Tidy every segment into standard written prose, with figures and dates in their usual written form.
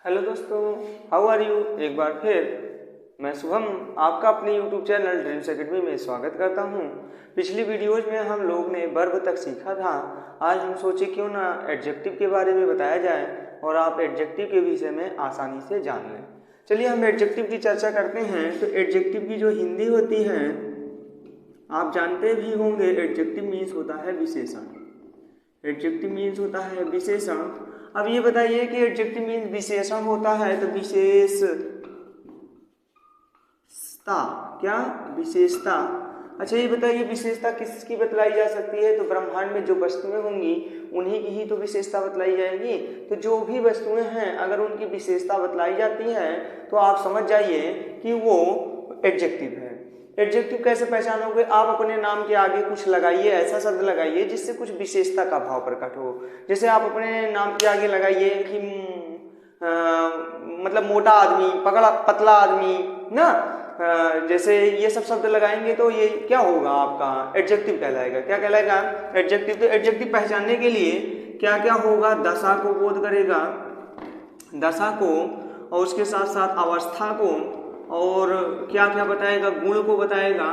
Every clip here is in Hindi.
हेलो दोस्तों, हाउ आर यू। एक बार फिर मैं शुभम आपका अपने यूट्यूब चैनल ड्रीम्स एकेडमी में स्वागत करता हूं। पिछली वीडियोज में हम लोग ने वर्ब तक सीखा था। आज हम सोचे क्यों ना एडजेक्टिव के बारे में बताया जाए और आप एडजेक्टिव के विषय में आसानी से जान लें। चलिए हम एडजेक्टिव की चर्चा करते हैं। तो एडजेक्टिव की जो हिंदी होती है आप जानते भी होंगे, एडजेक्टिव मीन्स होता है विशेषण। एडजेक्टिव मीन्स होता है विशेषण। अब ये बताइए कि एडजेक्टिव मीन्स विशेषण होता है तो विशेषता, क्या विशेषता। अच्छा ये बताइए विशेषता किसकी बतलाई जा सकती है। तो ब्रह्मांड में जो वस्तुएं होंगी उन्हीं की ही तो विशेषता बतलाई जाएगी। तो जो भी वस्तुएं हैं अगर उनकी विशेषता बतलाई जाती है तो आप समझ जाइए कि वो एडजेक्टिव है। एडजेक्टिव कैसे पहचानोगे। आप अपने नाम के आगे कुछ लगाइए, ऐसा शब्द लगाइए जिससे कुछ विशेषता का भाव प्रकट हो। जैसे आप अपने नाम के आगे लगाइए कि मतलब मोटा आदमी, पतला आदमी ना, जैसे ये सब शब्द लगाएंगे तो ये क्या होगा, आपका एडजेक्टिव कहलाएगा। क्या कहलाएगा, एडजेक्टिव। तो एडजेक्टिव पहचानने के लिए क्या क्या होगा, दशा को बोध करेगा, दशा को, और उसके साथ साथ अवस्था को, और क्या क्या बताएगा, गुण को बताएगा,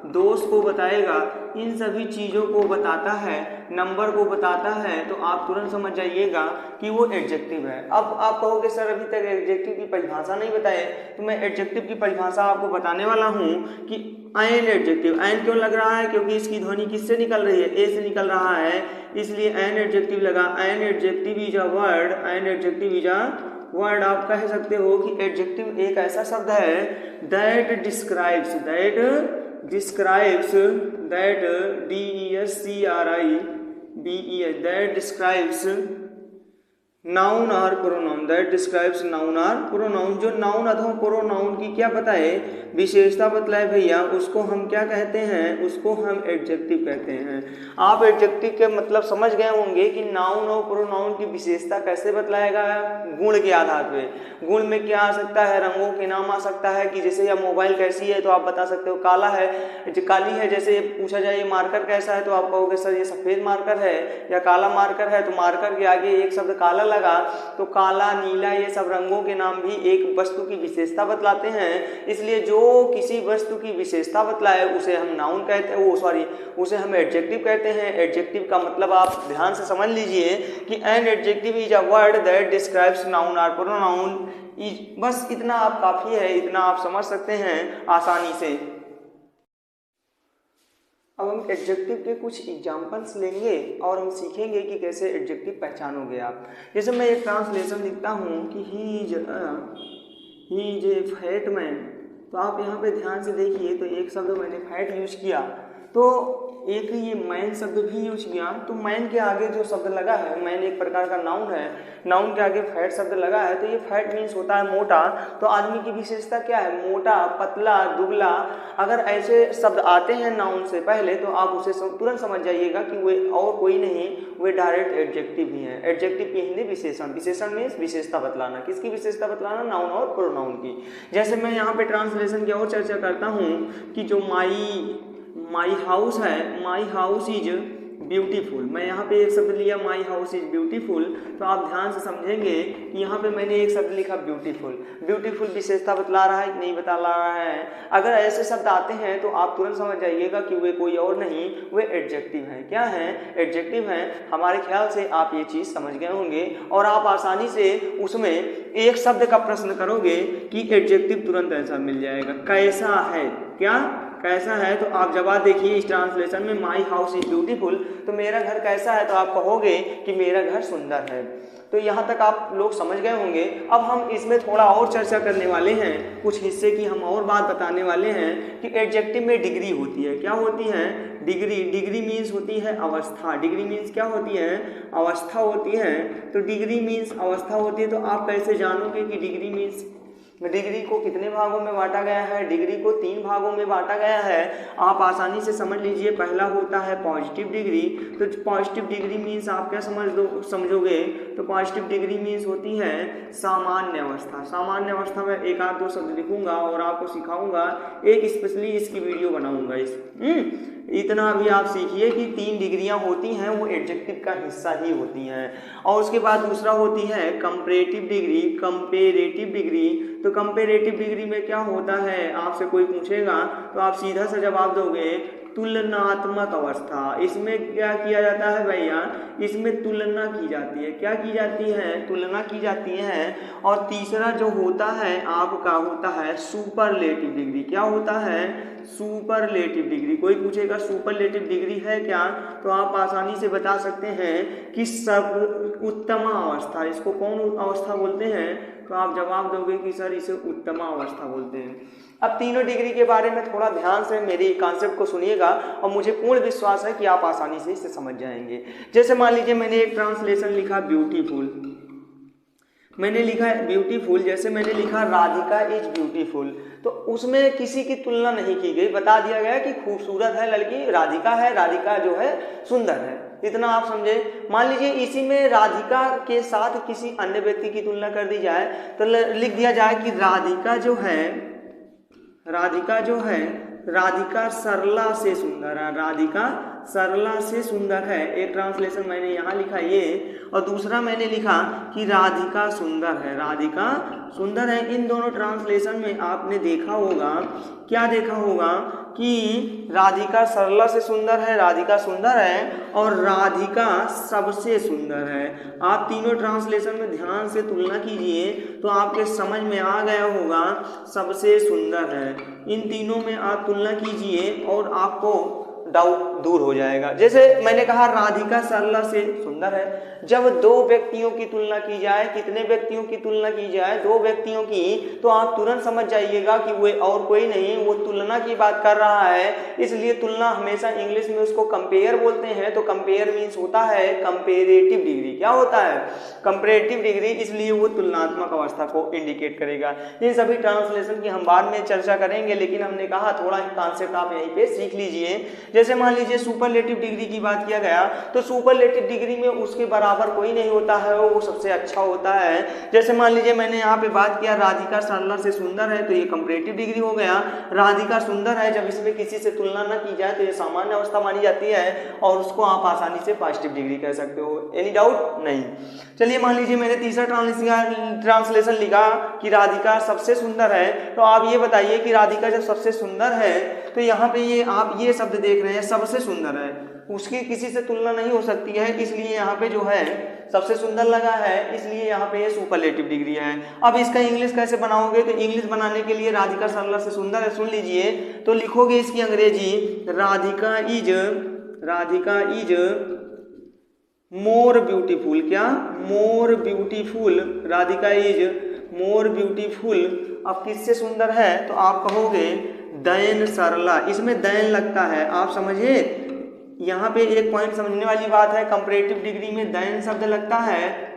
दोष को बताएगा, इन सभी चीज़ों को बताता है, नंबर को बताता है। तो आप तुरंत समझ जाइएगा कि वो एडजेक्टिव है। अब आप कहोगे सर अभी तक एडजेक्टिव की परिभाषा नहीं बताए, तो मैं एडजेक्टिव की परिभाषा आपको बताने वाला हूँ कि एन एडजेक्टिव। एन क्यों लग रहा है, क्योंकि इसकी ध्वनि किससे निकल रही है, ए से निकल रहा है, इसलिए एन एडजेक्टिव लगा। An adjective is a word, an adjective is a word. आप कह सकते हो कि एडजेक्टिव एक ऐसा शब्द है that describes, that DESCRIBES, that describes noun और प्रोनाउन, दैट डिस्क्राइब्स नाउन और प्रोनाउन। जो नाउन अथवा प्रोनाउन की क्या बताए, विशेषता बतलाए भैया, उसको हम क्या कहते हैं, उसको हम एडजेक्टिव कहते हैं। आप एडजेक्टिव के मतलब समझ गए होंगे कि नाउन और प्रोनाउन की विशेषता कैसे बतलाएगा, गुण के आधार पे। गुण में क्या आ सकता है, रंगों के नाम आ सकता है कि जैसे यह मोबाइल कैसी है तो आप बता सकते हो काला है, काली है। जैसे पूछा जाए ये मार्कर कैसा है तो आप कहोगे सर ये सफ़ेद मार्कर है या काला मार्कर है। तो मार्कर के आगे एक शब्द काला लगा तो काला, नीला, ये सब रंगों के नाम भी एक वस्तु की विशेषता बतलाते हैं। इसलिए जो किसी वस्तु की विशेषता बतलाए उसे हम नाउन कहते हैं, उसे हम एडजेक्टिव कहते हैं। एडजेक्टिव का मतलब आप ध्यान से समझ लीजिए कि an adjective is a word that describes noun और प्रोनाउन। बस इतना आप काफ़ी है, इतना आप समझ सकते हैं आसानी से। अब हम एडजेक्टिव के कुछ एग्जाम्पल्स लेंगे और हम सीखेंगे कि कैसे एडजेक्टिव पहचानोगे आप। जैसे मैं एक ट्रांसलेशन लिखता हूँ कि he is a fat man. तो आप यहाँ पे ध्यान से देखिए, तो एक शब्द मैंने फैट यूज किया, तो एक ये मैन शब्द भी यूज किया। तो मैन के आगे जो शब्द लगा है, मैन एक प्रकार का नाउन है, नाउन के आगे फैट शब्द लगा है, तो ये फैट मीन्स होता है मोटा। तो आदमी की विशेषता क्या है, मोटा, पतला, दुबला। अगर ऐसे शब्द आते हैं नाउन से पहले तो आप उसे तुरंत समझ जाइएगा कि वे और कोई नहीं, वे डायरेक्ट एडजेक्टिव ही है। एडजेक्टिव की हिंदी विशेषण। विशेषण मीन्स विशेषता बतलाना। किसकी विशेषता बतलाना, नाउन और प्रोनाउन की। जैसे मैं यहाँ पे ट्रांसलेशन की और चर्चा करता हूँ कि जो माई हाउस है, माई हाउस इज ब्यूटीफुल। मैं यहाँ पे एक शब्द लिया माई हाउस इज ब्यूटीफुल, तो आप ध्यान से समझेंगे कि यहाँ पे मैंने एक शब्द लिखा ब्यूटीफुल। ब्यूटीफुल विशेषता बतला रहा है कि नहीं बता रहा है। अगर ऐसे शब्द आते हैं तो आप तुरंत समझ जाइएगा कि वे कोई और नहीं, वे एडजेक्टिव हैं। क्या हैं, एडजेक्टिव हैं। हमारे ख्याल से आप ये चीज़ समझ गए होंगे और आप आसानी से उसमें एक शब्द का प्रश्न करोगे कि एडजेक्टिव तुरंत आंसर मिल जाएगा। कैसा है, क्या कैसा है, तो आप जवाब देखिए इस ट्रांसलेशन में माई हाउस इज ब्यूटीफुल। तो मेरा घर कैसा है, तो आप कहोगे कि मेरा घर सुंदर है। तो यहाँ तक आप लोग समझ गए होंगे। अब हम इसमें थोड़ा और चर्चा करने वाले हैं, कुछ हिस्से की हम और बात बताने वाले हैं कि एडजेक्टिव में डिग्री होती है। क्या होती है, डिग्री। डिग्री मीन्स होती है अवस्था। डिग्री मीन्स क्या होती है, अवस्था होती है। तो डिग्री मीन्स अवस्था होती है। तो आप कैसे जानोगे कि डिग्री मीन्स, डिग्री को कितने भागों में बांटा गया है, डिग्री को 3 भागों में बांटा गया है। आप आसानी से समझ लीजिए। पहला होता है पॉजिटिव डिग्री। तो पॉजिटिव डिग्री मीन्स आप क्या समझोगे, तो पॉजिटिव डिग्री मीन्स होती है सामान्य अवस्था। सामान्य अवस्था में एक आध दो शब्द लिखूंगा और आपको सिखाऊंगा, एक स्पेशली इसकी वीडियो बनाऊंगा। इतना भी आप सीखिए कि 3 डिग्रियां होती हैं वो एडजेक्टिव का हिस्सा ही होती हैं। और उसके बाद दूसरा होती है कंपैरेटिव डिग्री। कंपैरेटिव डिग्री, तो कंपैरेटिव डिग्री में क्या होता है, आपसे कोई पूछेगा तो आप सीधा सा जवाब दोगे तुलनात्मक अवस्था। इसमें क्या किया जाता है भैया, इसमें तुलना की जाती है। क्या की जाती है, तुलना की जाती है। और तीसरा जो होता है आपका होता है सुपरलेटिव डिग्री। क्या होता है, सुपरलेटिव डिग्री। कोई पूछेगा सुपरलेटिव डिग्री है क्या, तो आप आसानी से बता सकते हैं कि सब उत्तम अवस्था। इसको कौन अवस्था बोलते हैं, तो आप जवाब दोगे कि सर इसे उत्तम अवस्था बोलते हैं। अब तीनों डिग्री के बारे में थोड़ा ध्यान से मेरी कॉन्सेप्ट को सुनिएगा और मुझे पूर्ण विश्वास है कि आप आसानी से इसे समझ जाएंगे। जैसे मान लीजिए मैंने एक ट्रांसलेशन लिखा ब्यूटीफुल, मैंने लिखा है ब्यूटीफुल, जैसे मैंने लिखा राधिका इज ब्यूटीफुल, तो उसमें किसी की तुलना नहीं की गई, बता दिया गया कि खूबसूरत है लड़की राधिका है, राधिका जो है सुंदर है, इतना आप समझे। मान लीजिए इसी में राधिका के साथ किसी अन्य व्यक्ति की तुलना कर दी जाए तो लिख दिया जाए कि राधिका जो है, राधिका जो है, राधिका सरला से सुंदर है, राधिका सरला से सुंदर है। एक ट्रांसलेशन मैंने यहाँ लिखा ये, और दूसरा मैंने लिखा कि राधिका सुंदर है, राधिका सुंदर है। इन दोनों ट्रांसलेशन में आपने देखा होगा, क्या देखा होगा कि राधिका सरला से सुंदर है, राधिका सुंदर है, और राधिका सबसे सुंदर है। आप तीनों ट्रांसलेशन में ध्यान से तुलना कीजिए तो आपके समझ में आ गया होगा सबसे सुंदर है। इन तीनों में आप तुलना कीजिए और आपको डाउट दूर हो जाएगा। जैसे मैंने कहा राधिका सरला से सुंदर है, जब दो व्यक्तियों की तुलना की जाए, कितने व्यक्तियों की तुलना की जाए, दो व्यक्तियों की, तो आप तुरंत समझ जाइएगा कि वो और कोई नहीं, वो तुलना की बात कर रहा है। इसलिए तुलना हमेशा इंग्लिश में उसको कंपेयर बोलते हैं। तो कंपेयर मीन्स होता है कंपेरेटिव डिग्री। क्या होता है, कंपेरेटिव डिग्री, इसलिए वो तुलनात्मक अवस्था को इंडिकेट करेगा। इन सभी ट्रांसलेशन की हम बाद में चर्चा करेंगे, लेकिन हमने कहा थोड़ा कॉन्सेप्ट आप यहीं पे सीख लीजिए। जैसे मान लीजिए सुपरलेटिव डिग्री की बात किया गया, तो सुपरलेटिव डिग्री में उसके बराबर कोई नहीं होता है, वो सबसे अच्छा होता है। जैसे मान लीजिए मैंने यहाँ पे बात किया राधिका सरला से सुंदर है, तो ये कंपैरेटिव डिग्री हो गया। राधिका सुंदर है, जब इसमें किसी से तुलना न की जाए तो ये सामान्य अवस्था मानी जाती है, और उसको आप आसानी से पॉजिटिव डिग्री कह सकते हो। एनी डाउट नहीं। चलिए मान लीजिए मैंने तीसरा ट्रांसलेशन लिखा कि राधिका सबसे सुंदर है, तो आप ये बताइए कि राधिका जब सबसे सुंदर है, तो यहाँ पे ये आप ये शब्द देख रहे हैं सबसे सुंदर है, उसकी किसी से तुलना नहीं हो सकती है, इसलिए यहाँ पे जो है सबसे सुंदर लगा है, इसलिए यहाँ पे ये सुपरलेटिव डिग्री है। अब इसका इंग्लिश कैसे बनाओगे, तो इंग्लिश बनाने के लिए राधिका सरला से सुंदर है, सुन लीजिए, तो लिखोगे इसकी अंग्रेजी राधिका इज मोर ब्यूटीफुल। क्या, more beautiful, Radhika is more beautiful. अब किससे सुंदर है, तो आप कहोगे दयन सरला, इसमें दयन लगता है, आप समझिए। यहाँ पे एक पॉइंट समझने वाली बात है, कंपैरेटिव डिग्री में दयन शब्द लगता है,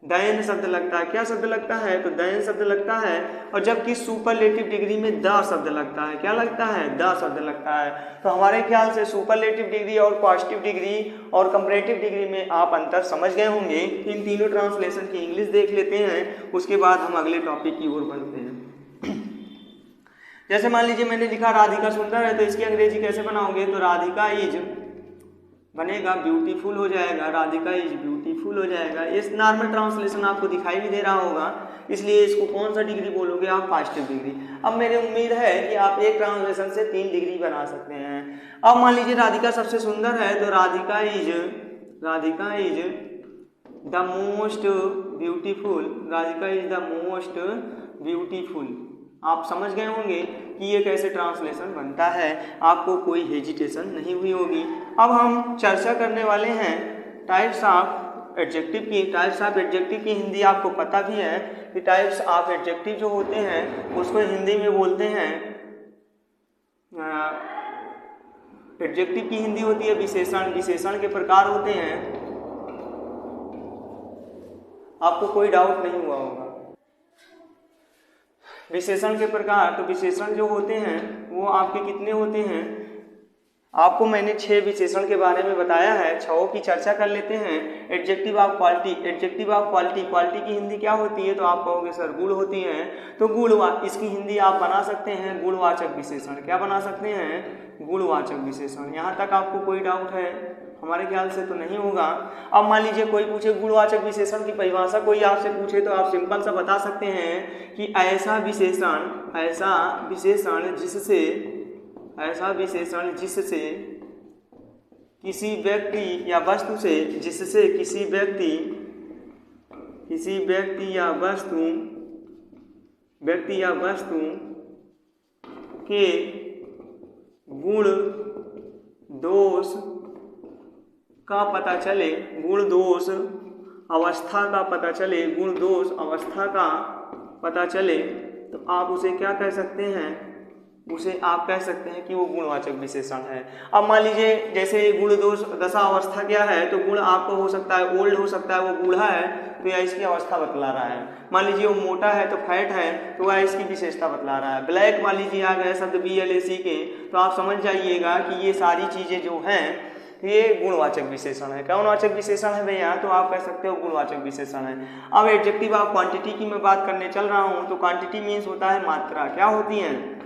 दयन शब्द लगता है। क्या शब्द लगता है, तो दयन शब्द लगता है। और जबकि सुपरलेटिव डिग्री में द शब्द लगता है। क्या लगता है, द शब्द लगता है। तो हमारे ख्याल से सुपरलेटिव डिग्री और पॉजिटिव डिग्री और कंपैरेटिव डिग्री में आप अंतर समझ गए होंगे। इन तीनों ट्रांसलेशन की इंग्लिश देख लेते हैं, उसके बाद हम अगले टॉपिक की ओर बढ़ते हैं। जैसे मान लीजिए मैंने लिखा राधिका सुंदर है, तो इसकी अंग्रेजी कैसे बनाओगे, तो राधिका इज बनेगा ब्यूटीफुल हो जाएगा, राधिका इज ब्यूटीफुल हो जाएगा। इस नॉर्मल ट्रांसलेशन आपको दिखाई भी दे रहा होगा, इसलिए इसको कौन सा डिग्री बोलोगे आप, पॉजिटिव डिग्री। अब मेरी उम्मीद है कि आप एक ट्रांसलेशन से 3 डिग्री बना सकते हैं। अब मान लीजिए राधिका सबसे सुंदर है, तो Radhika is the most beautiful, Radhika is the most beautiful. आप समझ गए होंगे कि ये कैसे ट्रांसलेशन बनता है, आपको कोई हेजिटेशन नहीं हुई होगी। अब हम चर्चा करने वाले हैं टाइप्स ऑफ एडजेक्टिव की। टाइप्स ऑफ एडजेक्टिव की हिंदी आपको पता भी है कि टाइप्स ऑफ एडजेक्टिव जो होते हैं उसको हिंदी में बोलते हैं, एडजेक्टिव की हिंदी होती है विशेषण। विशेषण के प्रकार होते हैं, आपको कोई डाउट नहीं हुआ होगा। विशेषण के प्रकार, तो विशेषण जो होते हैं वो आपके कितने होते हैं, आपको मैंने 6 विशेषण के बारे में बताया है, 6 की चर्चा कर लेते हैं। Adjective of quality, adjective of quality, quality की हिंदी क्या होती है? तो आप कहोगे सर गुण होती है, तो इसकी हिंदी आप बना सकते हैं गुणवाचक विशेषण। क्या बना सकते हैं? गुणवाचक विशेषण। यहाँ तक आपको कोई डाउट है? हमारे ख्याल से तो नहीं होगा। अब मान लीजिए कोई पूछे गुणवाचक विशेषण की परिभाषा, कोई आपसे पूछे तो आप सिंपल सा बता सकते हैं कि ऐसा विशेषण जिससे किसी व्यक्ति या वस्तु से, जिससे किसी व्यक्ति या वस्तु के गुण दोष का पता चले, गुण दोष अवस्था का पता चले, गुण दोष अवस्था का पता चले, तो आप उसे क्या कह सकते हैं? उसे आप कह सकते हैं कि वो गुणवाचक विशेषण है। अब मान लीजिए जैसे गुण दोष दशा अवस्था क्या है, तो गुण आपको हो सकता है ओल्ड हो सकता है, वो बूढ़ा है तो यह इसकी अवस्था बतला रहा है। मान लीजिए वो मोटा है तो फैट है, तो वह इसकी विशेषता बतला रहा है। ब्लैक मान लीजिए आ गए शब्द BLAC के, तो आप समझ जाइएगा कि ये सारी चीज़ें जो हैं ये गुणवाचक विशेषण है। कौनवाचक विशेषण है भैया? तो आप कह सकते हो गुणवाचक विशेषण है। अब एडजेक्टिव ऑफ क्वांटिटी की मैं बात करने चल रहा हूँ, तो क्वांटिटी मीन्स होता है मात्रा। क्या होती है?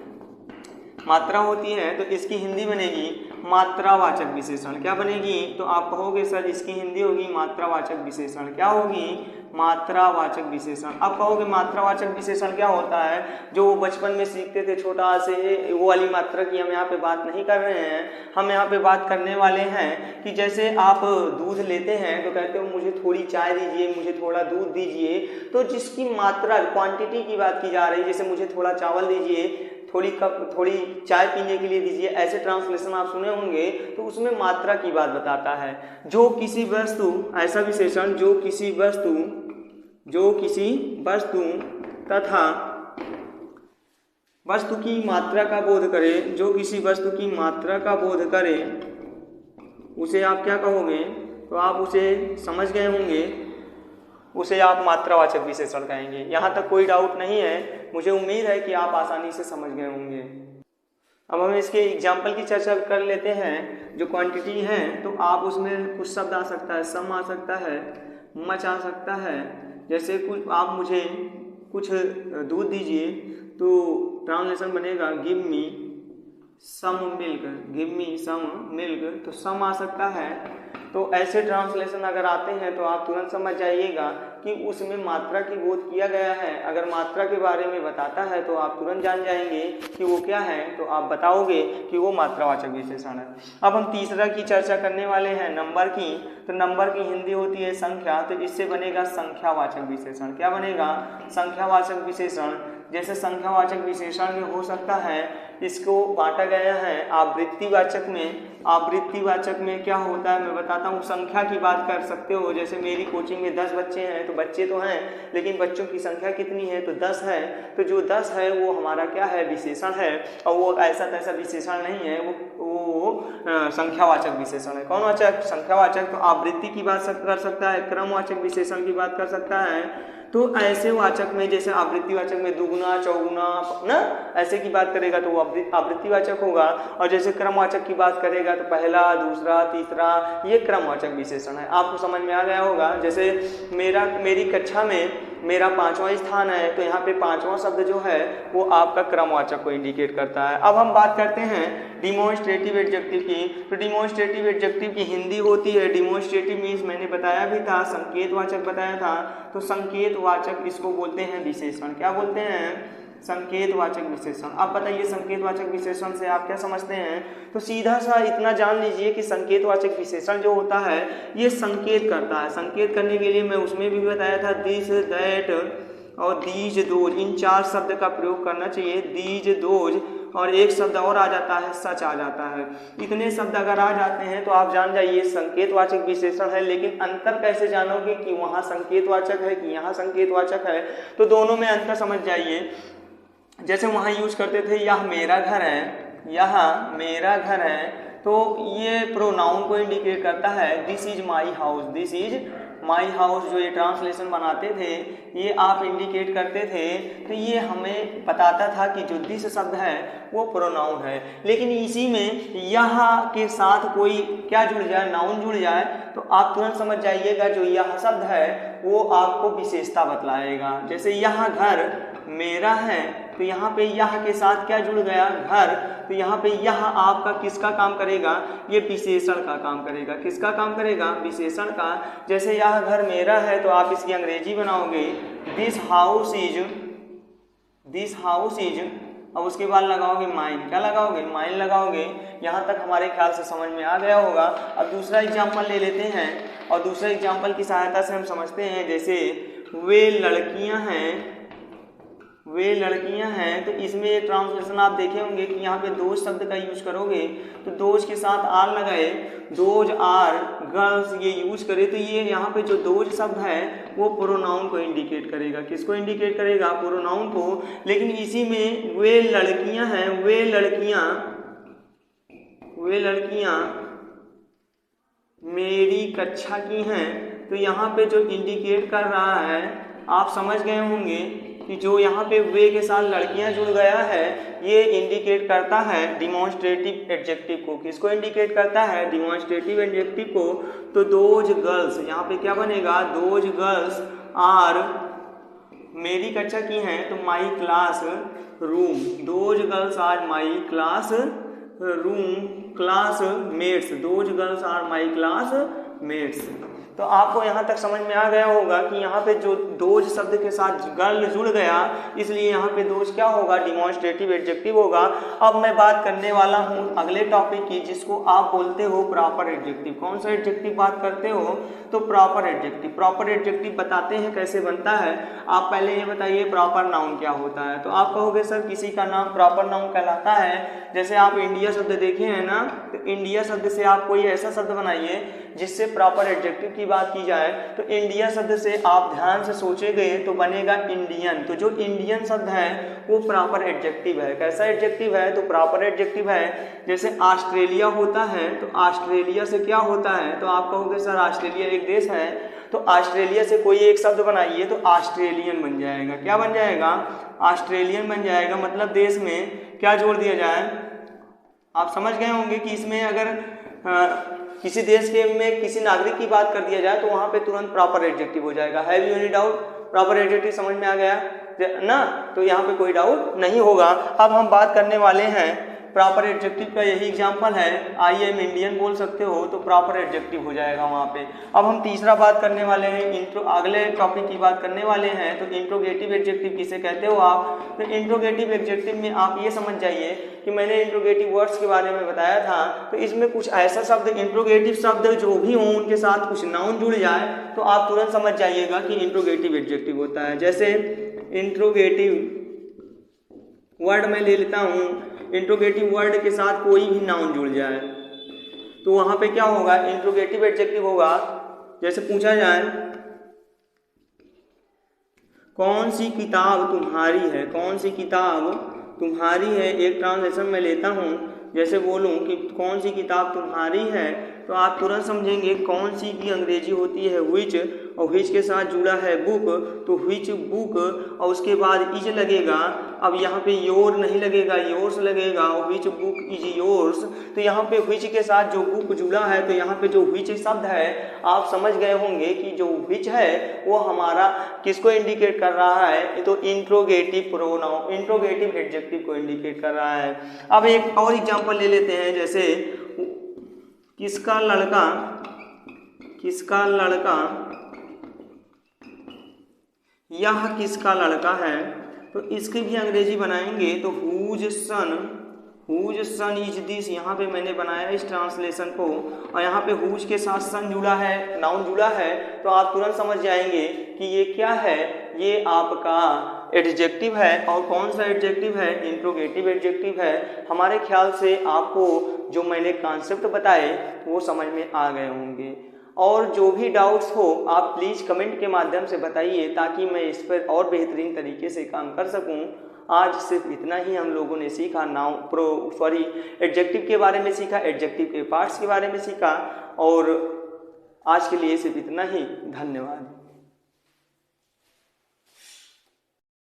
मात्रा होती है, तो इसकी हिंदी बनेगी मात्रावाचक विशेषण। क्या बनेगी? तो आप कहोगे सर इसकी हिंदी होगी मात्रावाचक विशेषण। क्या होगी? मात्रावाचक विशेषण। अब कहोगे मात्रावाचक विशेषण क्या होता है? जो वो बचपन में सीखते थे छोटा से, वो वाली मात्रा की हम यहाँ पे बात नहीं कर रहे हैं। हम यहाँ पे बात करने वाले हैं कि जैसे आप दूध लेते हैं तो कहते हो मुझे थोड़ी चाय दीजिए, मुझे थोड़ा दूध दीजिए, तो जिसकी मात्रा क्वांटिटी की बात की जा रही है, जैसे मुझे थोड़ा चावल दीजिए, थोड़ी चाय पीने के लिए दीजिए, ऐसे ट्रांसलेशन आप सुने होंगे, तो उसमें मात्रा की बात बताता है। जो किसी वस्तु, ऐसा विशेषण जो किसी वस्तु तथा वस्तु की मात्रा का बोध करे, जो किसी वस्तु की मात्रा का बोध करे, उसे आप क्या कहोगे? तो आप उसे समझ गए होंगे, उसे आप मात्रावाचक विशेषण कहेंगे। यहाँ तक कोई डाउट नहीं है, मुझे उम्मीद है कि आप आसानी से समझ गए होंगे। अब हम इसके एग्जाम्पल की चर्चा कर लेते हैं। जो क्वांटिटी है तो आप उसमें कुछ शब्द आ सकता है, सम आ सकता है, मच आ सकता है। जैसे कुछ आप मुझे कुछ दूध दीजिए, तो ट्रांसलेशन बनेगा give me some milk, give me some milk, तो सम आ सकता है। तो ऐसे ट्रांसलेशन अगर आते हैं तो आप तुरंत समझ जाइएगा कि उसमें मात्रा की बोध किया गया है। अगर मात्रा के बारे में बताता है तो आप तुरंत जान जाएंगे कि वो क्या है, तो आप बताओगे कि वो मात्रावाचक विशेषण है। अब हम तीसरा की चर्चा करने वाले हैं, नंबर की। तो नंबर की हिंदी होती है संख्या, तो इससे बनेगा संख्यावाचक विशेषण। क्या बनेगा? संख्यावाचक विशेषण। जैसे संख्यावाचक विशेषण में हो सकता है, इसको बांटा गया है आवृत्तिवाचक में। आवृत्तिवाचक में क्या होता है मैं बताता हूँ। संख्या की बात कर सकते हो, जैसे मेरी कोचिंग में 10 बच्चे हैं, तो बच्चे तो हैं लेकिन बच्चों की संख्या कितनी है? तो 10 है। तो जो 10 है वो हमारा क्या है? विशेषण है। और वो ऐसा तैसा विशेषण नहीं है, वो संख्यावाचक विशेषण है। कौन वाचक? संख्यावाचक। तो आवृत्ति की बात कर सकता है, क्रमवाचक विशेषण की बात कर सकता है। तो ऐसे वाचक में, जैसे आवृत्तिवाचक में दुगुना चौगुना ना, ऐसे की बात करेगा तो वो आवृत्तिवाचक होगा। और जैसे क्रमवाचक की बात करेगा तो पहला, दूसरा, तीसरा, ये क्रमवाचक विशेषण है। आपको समझ में आ गया होगा। जैसे मेरी कक्षा में मेरा 5वां स्थान है, तो यहाँ पे 5वां शब्द जो है वो आपका क्रमवाचक को इंडिकेट करता है। अब हम बात करते हैं डिमॉन्स्ट्रेटिव एडजेक्टिव की। तो डिमॉन्स्ट्रेटिव एडजेक्टिव की हिंदी होती है, डिमॉन्स्ट्रेटिव मीन्स मैंने बताया भी था, संकेतवाचक बताया था। तो संकेतवाचक इसको बोलते हैं विशेषण। क्या बोलते हैं? संकेतवाचक विशेषण। अब बताइए संकेतवाचक विशेषण से आप क्या समझते हैं? तो सीधा सा इतना जान लीजिए कि संकेतवाचक विशेषण जो होता है ये संकेत करता है। संकेत करने के लिए मैं उसमें भी बताया था दिस, दैट और दीज, दोज, इन 4 शब्द का प्रयोग करना चाहिए। दीज, दोज और एक शब्द और आ जाता है, सच आ जाता है। इतने शब्द अगर आ जाते हैं तो आप जान जाइए संकेतवाचक विशेषण है। लेकिन अंतर कैसे जानोगे कि वहाँ संकेतवाचक है कि यहाँ संकेतवाचक है? तो दोनों में अंतर समझ जाइए। जैसे वहाँ यूज करते थे यह मेरा घर है, यह मेरा घर है, तो ये प्रोनाउन को इंडिकेट करता है। This is my house, this is my house, जो ये ट्रांसलेशन बनाते थे ये आप इंडिकेट करते थे, तो ये हमें बताता था कि जो दिस शब्द है वो प्रोनाउन है। लेकिन इसी में यह के साथ कोई क्या जुड़ जाए, नाउन जुड़ जाए, तो आप तुरंत समझ जाइएगा जो यह शब्द है वो आपको विशेषता बतलाएगा। जैसे यह घर मेरा है, तो यहाँ पे यह के साथ क्या जुड़ गया, घर, तो यहाँ पे यह आपका किसका काम करेगा, ये विशेषण का काम करेगा। किसका काम करेगा, विशेषण का। जैसे यह घर मेरा है तो आप इसकी अंग्रेजी बनाओगे दिस हाउस इज, अब उसके बाद लगाओगे माइन, क्या लगाओगे, माइन लगाओगे। यहाँ तक हमारे ख्याल से समझ में आ गया होगा। अब दूसरा एग्जाम्पल ले लेते हैं और दूसरे एग्जाम्पल की सहायता से हम समझते हैं। जैसे वे लड़कियां हैं, तो इसमें ये ट्रांसलेशन आप देखे होंगे कि यहाँ पे दोज शब्द का यूज करोगे तो दोज के साथ आर लगाए, दोज आर गर्ल्स ये यूज करे, तो ये यहाँ पे जो दोज शब्द है वो प्रोनाउन को इंडिकेट करेगा। किसको इंडिकेट करेगा, प्रोनाउन को। लेकिन इसी में वे लड़कियां हैं, वे लड़कियां मेरी कक्षा की हैं, तो यहाँ पे जो इंडिकेट कर रहा है आप समझ गए होंगे कि जो यहाँ पे वे के साथ लड़कियां जुड़ गया है ये इंडिकेट करता है डिमॉन्स्ट्रेटिव एडजेक्टिव को। किसको इंडिकेट करता है, डिमॉन्स्ट्रेटिव एडजेक्टिव को। तो दोज गर्ल्स, यहाँ पे क्या बनेगा, दोज गर्ल्स आर मेरी कक्षा की हैं, तो my class room, those girls are my class room classmates, those girls are my classmates. तो आपको यहाँ तक समझ में आ गया होगा कि यहाँ पे जो दोज शब्द के साथ गर्ल जुड़ गया, इसलिए यहाँ पे दोज क्या होगा, डिमॉन्स्ट्रेटिव एडजेक्टिव होगा। अब मैं बात करने वाला हूँ अगले टॉपिक की, जिसको आप बोलते हो प्रॉपर एडजेक्टिव। कौन सा एडजेक्टिव बात करते हो, तो प्रॉपर एडजेक्टिव। प्रॉपर एडजेक्टिव बताते हैं कैसे बनता है। आप पहले ये बताइए प्रॉपर नाउन क्या होता है। तो आप कहोगे सर किसी का नाम प्रॉपर नाउन कहलाता है। जैसे आप इंडिया शब्द देखे हैं ना, तो इंडिया शब्द से आप कोई ऐसा शब्द बनाइए जिससे प्रॉपर एडजेक्टिव की बात की जाए। तो इंडिया शब्द से आप ध्यान से सोचेंगे तो बनेगा इंडियन। तो जो इंडियन शब्द है वो प्रॉपर एडजेक्टिव है। कैसा एडजेक्टिव है, तो प्रॉपर एडजेक्टिव है। जैसे ऑस्ट्रेलिया होता है, तो ऑस्ट्रेलिया से क्या होता है, तो आप कहोगे सर ऑस्ट्रेलिया एक देश है, तो ऑस्ट्रेलिया से कोई एक शब्द बनाइए तो ऑस्ट्रेलियन बन जाएगा। क्या बन जाएगा, ऑस्ट्रेलियन बन जाएगा। मतलब देश में क्या जोड़ दिया जाए, आप समझ गए होंगे कि इसमें अगर किसी देश के में किसी नागरिक की बात कर दिया जाए तो वहाँ पे तुरंत प्रॉपर एडजेक्टिव हो जाएगा। Have you any doubt, proper adjective समझ में आ गया ना, तो यहाँ पे कोई डाउट नहीं होगा। अब हम बात करने वाले हैं प्रॉपर एडजेक्टिव का, यही एग्जांपल है। आई एम इंडियन बोल सकते हो तो प्रॉपर एडजेक्टिव हो जाएगा वहाँ पे। अब हम तीसरा बात करने वाले हैं, अगले टॉपिक की बात करने वाले हैं। तो इंट्रोगेटिव एडजेक्टिव किसे कहते हो आप, तो इंट्रोगेटिव एडजेक्टिव में आप ये समझ जाइए कि मैंने इंट्रोगेटिव वर्ड्स के बारे में बताया था। तो इसमें कुछ ऐसा शब्द, इंट्रोगेटिव शब्द जो भी हों उनके साथ कुछ नाउन जुड़ जाए तो आप तुरंत समझ जाइएगा कि इंट्रोगेटिव एडजेक्टिव होता है। जैसे इंट्रोगेटिव वर्ड में ले लेता हूँ, इंट्रोगेटिव वर्ड के साथ कोई भी नाउन जुड़ जाए तो वहाँ पे क्या होगा, इंट्रोगेटिव एडजेक्टिव होगा। जैसे पूछा जाए कौन सी किताब तुम्हारी है, कौन सी किताब तुम्हारी है, एक ट्रांसलेशन में लेता हूँ। जैसे बोलूँ कि कौन सी किताब तुम्हारी है, तो आप तुरंत समझेंगे कौन सी की अंग्रेजी होती है विच, और विच के साथ जुड़ा है बुक, तो विच बुक, और उसके बाद इज लगेगा। अब यहाँ पे योर नहीं लगेगा, योर्स लगेगा, विच बुक इज योर्स। तो यहाँ पे विच के साथ जो बुक जुड़ा है, तो यहाँ पे जो विच शब्द है आप समझ गए होंगे कि जो विच है वो हमारा किसको इंडिकेट कर रहा है, तो इंट्रोगेटिव प्रोनाउन, इंट्रोगेटिव एडजेक्टिव को इंडिकेट कर रहा है। अब एक और एग्जांपल ले लेते हैं। जैसे किसका लड़का, किसका लड़का, यह किसका लड़का है, तो इसकी भी अंग्रेजी बनाएंगे तो हुज सन इज दिस। यहाँ पे मैंने बनाया इस ट्रांसलेशन को, और यहाँ पे हुज के साथ सन जुड़ा है, नाउन जुड़ा है, तो आप तुरंत समझ जाएंगे कि ये क्या है, ये आपका एडजेक्टिव है। और कौन सा एडजेक्टिव है, इंट्रोगेटिव एडजेक्टिव है। हमारे ख्याल से आपको जो मैंने कॉन्सेप्ट बताए वो समझ में आ गए होंगे। और जो भी डाउट्स हो आप प्लीज़ कमेंट के माध्यम से बताइए ताकि मैं इस पर और बेहतरीन तरीके से काम कर सकूं। आज सिर्फ इतना ही हम लोगों ने सीखा, एडजेक्टिव के बारे में सीखा, एडजेक्टिव के पार्ट्स के बारे में सीखा, और आज के लिए सिर्फ इतना ही। धन्यवाद।